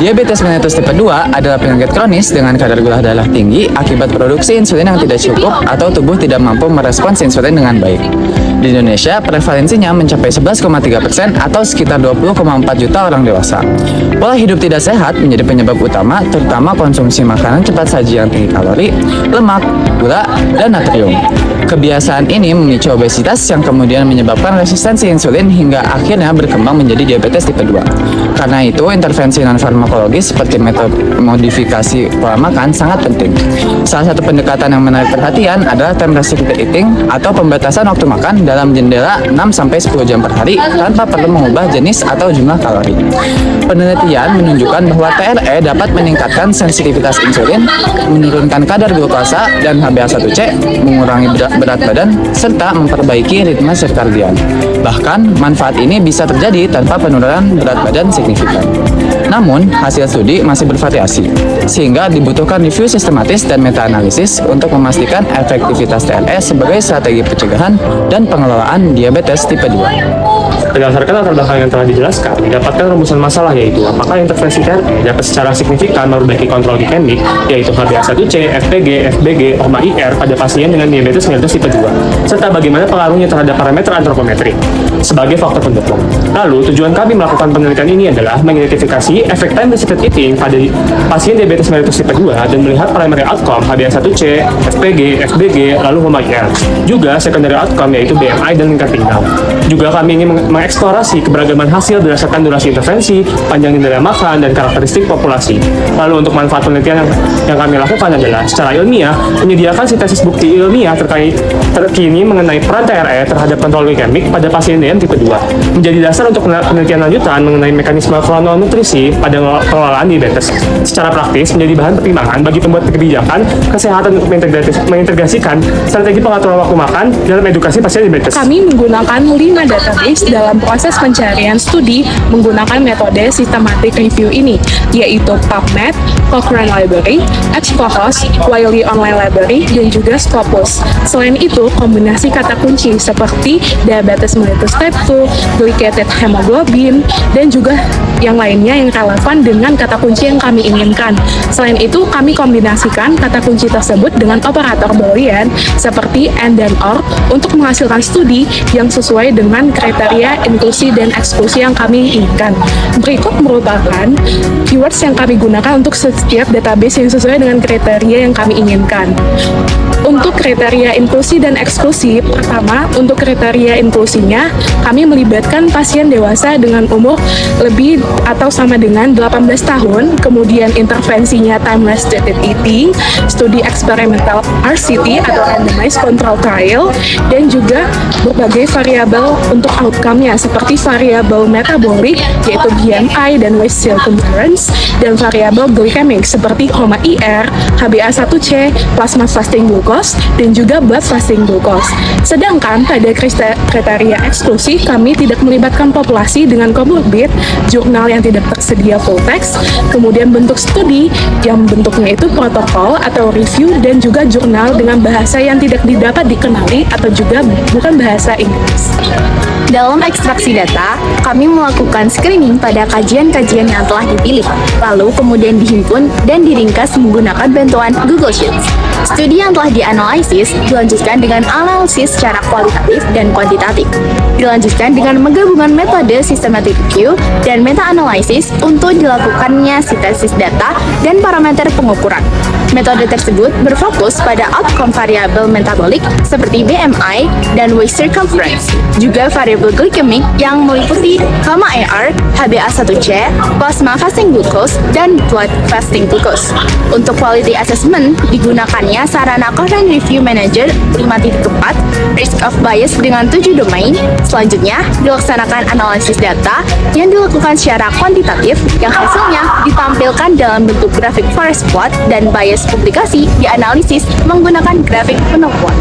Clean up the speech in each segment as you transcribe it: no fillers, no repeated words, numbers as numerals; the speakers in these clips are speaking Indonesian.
Diabetes mellitus tipe 2 adalah penyakit kronis dengan kadar gula darah tinggi akibat produksi insulin yang tidak cukup atau tubuh tidak mampu merespons insulin dengan baik. Di Indonesia, prevalensinya mencapai 11,3% atau sekitar 20,4 juta orang dewasa. Pola hidup tidak sehat menjadi penyebab utama, terutama konsumsi makanan cepat saji yang tinggi kalori, lemak, gula, dan natrium. Kebiasaan ini memicu obesitas yang kemudian menyebabkan resistensi insulin hingga akhirnya berkembang menjadi diabetes tipe 2. Karena itu, intervensi non-farmakologis seperti metode modifikasi pola makan sangat penting. Salah satu pendekatan yang menarik perhatian adalah time restricted eating atau pembatasan waktu makan dalam jendela 6-10 jam per hari tanpa perlu mengubah jenis atau jumlah kalori. Penelitian menunjukkan bahwa TRE dapat meningkatkan sensitivitas insulin, menurunkan kadar glukosa dan HbA1c, mengurangi berat badan, serta memperbaiki ritme sirkadian. Bahkan, manfaat ini bisa terjadi tanpa penurunan berat badan signifikan. Namun, hasil studi masih bervariasi, sehingga dibutuhkan review sistematis dan meta-analisis untuk memastikan efektivitas TRE sebagai strategi pencegahan dan pengelolaan diabetes tipe 2. Berdasarkan latar belakang yang telah dijelaskan, didapatkan rumusan masalah yaitu apakah intervensi TRE dapat secara signifikan memperbaiki kontrol glikemik, yaitu HbA1c, FPG, FBG, HOMA-IR pada pasien dengan diabetes mellitus tipe 2, serta bagaimana pengaruhnya terhadap parameter antropometrik sebagai faktor pendukung. Lalu, tujuan kami melakukan penelitian ini adalah mengidentifikasi efek time restricted eating pada pasien diabetes mellitus tipe 2 dan melihat primary outcome HbA1c, FPG, FBG, lalu HOMA-IR. Juga secondary outcome yaitu BMI dan lingkar pinggang. Juga kami ingin mengeksplorasi keberagaman hasil berdasarkan durasi intervensi, panjang jendela makan, dan karakteristik populasi. Lalu untuk manfaat penelitian yang kami lakukan adalah secara ilmiah, menyediakan sintesis bukti ilmiah terkini mengenai peran TRE terhadap kontrol glikemik pada pasien DM tipe 2, menjadi dasar untuk penelitian lanjutan mengenai mekanisme krononutrisi pada pengelolaan diabetes. Secara praktis, menjadi bahan pertimbangan bagi pembuat kebijakan kesehatan untuk mengintegrasikan strategi pengaturan waktu makan dalam edukasi pasien diabetes. Kami menggunakan 5 database dalam proses pencarian studi menggunakan metode systematic review ini, yaitu PubMed, Cochrane Library, EBSCOhost, Wiley Online Library, dan juga Scopus. Selain itu, kombinasi kata kunci seperti diabetes mellitus type 2, glycated hemoglobin, dan juga yang lainnya yang relevan dengan kata kunci yang kami inginkan. Selain itu, kami kombinasikan kata kunci tersebut dengan operator Boolean seperti and dan or untuk menghasilkan studi yang sesuai dengan kriteria inklusi dan eksklusi yang kami inginkan. Berikut merupakan keywords yang kami gunakan untuk setiap database yang sesuai dengan kriteria yang kami inginkan. Untuk kriteria inklusi dan eksklusi, pertama, untuk kriteria inklusinya, kami melibatkan pasien dewasa dengan umur lebih atau sama dengan 18 tahun, kemudian intervensinya time restricted eating, studi eksperimental RCT atau randomized control trial, dan juga berbagai variabel untuk outcome-nya seperti variabel metabolik yaitu BMI dan waist circumference, dan variabel glycemic seperti HOMA-IR, HbA1c, plasma fasting glucose, dan juga blood fasting glucose. Sedangkan pada kriteria eksklusi, kami tidak melibatkan populasi dengan comorbid, jurnal yang tidak tersedia full text, kemudian bentuk studi yang bentuknya itu protokol atau review, dan juga jurnal dengan bahasa yang tidak didapat dikenali atau juga bukan bahasa Inggris. Dalam ekstraksi data, kami melakukan screening pada kajian-kajian yang telah dipilih, lalu kemudian dihimpun dan diringkas menggunakan bantuan Google Sheets. Studi yang telah dianalisis dilanjutkan dengan analisis secara kualitatif dan kuantitatif. Dilanjutkan dengan menggabungkan metode systematic review dan meta-analisis untuk dilakukannya sintesis data dan parameter pengukuran. Metode tersebut berfokus pada outcome variabel metabolik seperti BMI dan waist circumference, juga variabel glikemik yang meliputi HOMA-IR, HbA1c, plasma fasting glucose, dan blood fasting glucose. Untuk quality assessment, digunakannya sarana Cochrane Review Manager 5.4, risk of bias dengan 7 domain. Selanjutnya, dilaksanakan analisis data yang dilakukan secara kuantitatif yang hasilnya ditampilkan dalam bentuk grafik forest plot dan bias publikasi dianalisis menggunakan grafik penumpuan.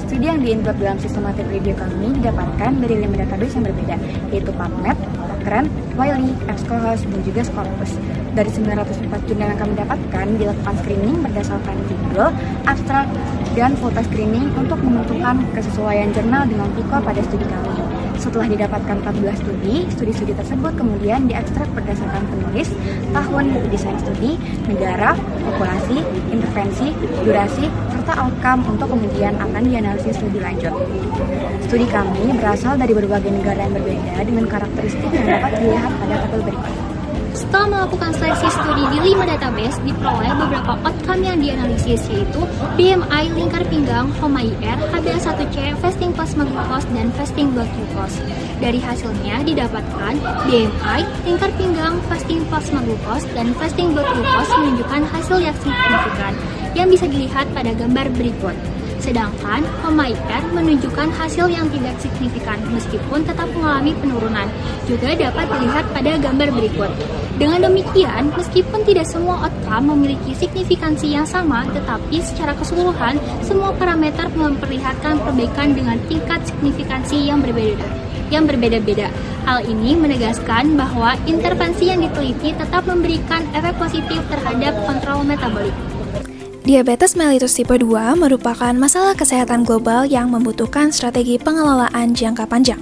Studi yang diinsert dalam systematic review kami didapatkan dari 5 database yang berbeda, yaitu PubMed, Cochrane, Wiley, EBSCOhost, dan juga Scopus. Dari 904 jurnal yang kami dapatkan, dilakukan screening berdasarkan judul, abstrak, dan full text screening untuk menentukan kesesuaian jurnal dengan PICO pada studi kami. Setelah didapatkan 14 studi tersebut kemudian diekstrak berdasarkan penulis, tahun desain studi, negara, populasi, intervensi, durasi, serta outcome untuk kemudian akan dianalisis lebih lanjut. Studi kami berasal dari berbagai negara yang berbeda dengan karakteristik yang dapat dilihat pada tabel berikut. Setelah melakukan seleksi studi di 5 database, diperoleh beberapa outcome yang dianalisis, yaitu BMI, lingkar pinggang, HOMA-IR, HbA1c, fasting plasma glucose, dan fasting blood glucose. Dari hasilnya didapatkan BMI, lingkar pinggang, fasting plasma glucose, dan fasting blood glucose menunjukkan hasil yang signifikan yang bisa dilihat pada gambar berikut. Sedangkan HOMA-IR menunjukkan hasil yang tidak signifikan meskipun tetap mengalami penurunan, juga dapat dilihat pada gambar berikut. Dengan demikian, meskipun tidak semua outcome memiliki signifikansi yang sama, tetapi secara keseluruhan, semua parameter memperlihatkan perbaikan dengan tingkat signifikansi yang berbeda-beda. Hal ini menegaskan bahwa intervensi yang diteliti tetap memberikan efek positif terhadap kontrol metabolik. Diabetes mellitus tipe 2 merupakan masalah kesehatan global yang membutuhkan strategi pengelolaan jangka panjang.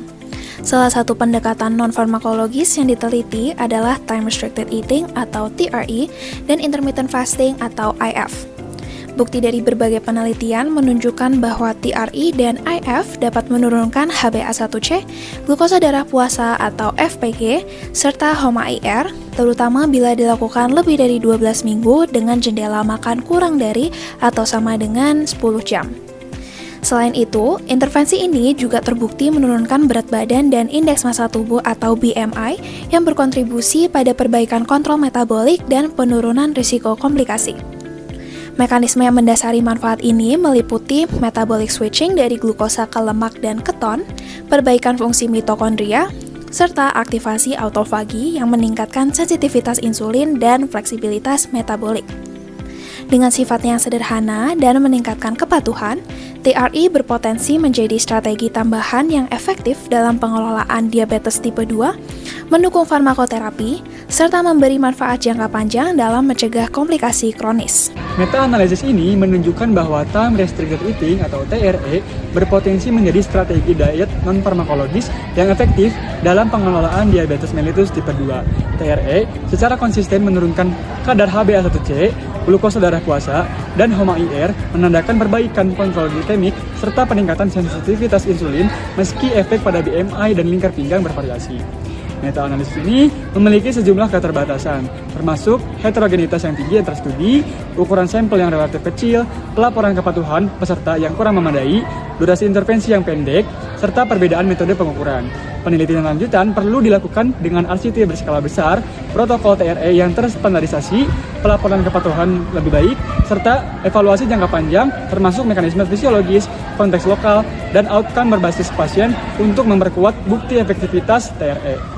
Salah satu pendekatan non-farmakologis yang diteliti adalah time restricted eating atau TRE dan intermittent fasting atau IF. Bukti dari berbagai penelitian menunjukkan bahwa TRE dan IF dapat menurunkan HbA1c, glukosa darah puasa atau FPG, serta HOMA-IR, terutama bila dilakukan lebih dari 12 minggu dengan jendela makan kurang dari atau sama dengan 10 jam. Selain itu, intervensi ini juga terbukti menurunkan berat badan dan indeks massa tubuh atau BMI yang berkontribusi pada perbaikan kontrol metabolik dan penurunan risiko komplikasi. Mekanisme yang mendasari manfaat ini meliputi metabolic switching dari glukosa ke lemak dan keton, perbaikan fungsi mitokondria, serta aktivasi autofagi yang meningkatkan sensitivitas insulin dan fleksibilitas metabolik. Dengan sifatnya yang sederhana dan meningkatkan kepatuhan, TRE berpotensi menjadi strategi tambahan yang efektif dalam pengelolaan diabetes tipe 2, mendukung farmakoterapi, serta memberi manfaat jangka panjang dalam mencegah komplikasi kronis. Meta-analisis ini menunjukkan bahwa time restricted eating atau TRE berpotensi menjadi strategi diet non-farmakologis yang efektif dalam pengelolaan diabetes mellitus tipe 2. TRE secara konsisten menurunkan kadar HbA1c, glukosa darah puasa, dan HOMA-IR menandakan perbaikan kontrol glikemik serta peningkatan sensitivitas insulin meski efek pada BMI dan lingkar pinggang bervariasi. Meta-analisis ini memiliki sejumlah keterbatasan, termasuk heterogenitas yang tinggi antar studi, ukuran sampel yang relatif kecil, pelaporan kepatuhan peserta yang kurang memadai, durasi intervensi yang pendek, serta perbedaan metode pengukuran. Penelitian lanjutan perlu dilakukan dengan RCT berskala besar, protokol TRE yang terstandarisasi, pelaporan kepatuhan lebih baik, serta evaluasi jangka panjang termasuk mekanisme fisiologis, konteks lokal, dan outcome berbasis pasien untuk memperkuat bukti efektivitas TRE.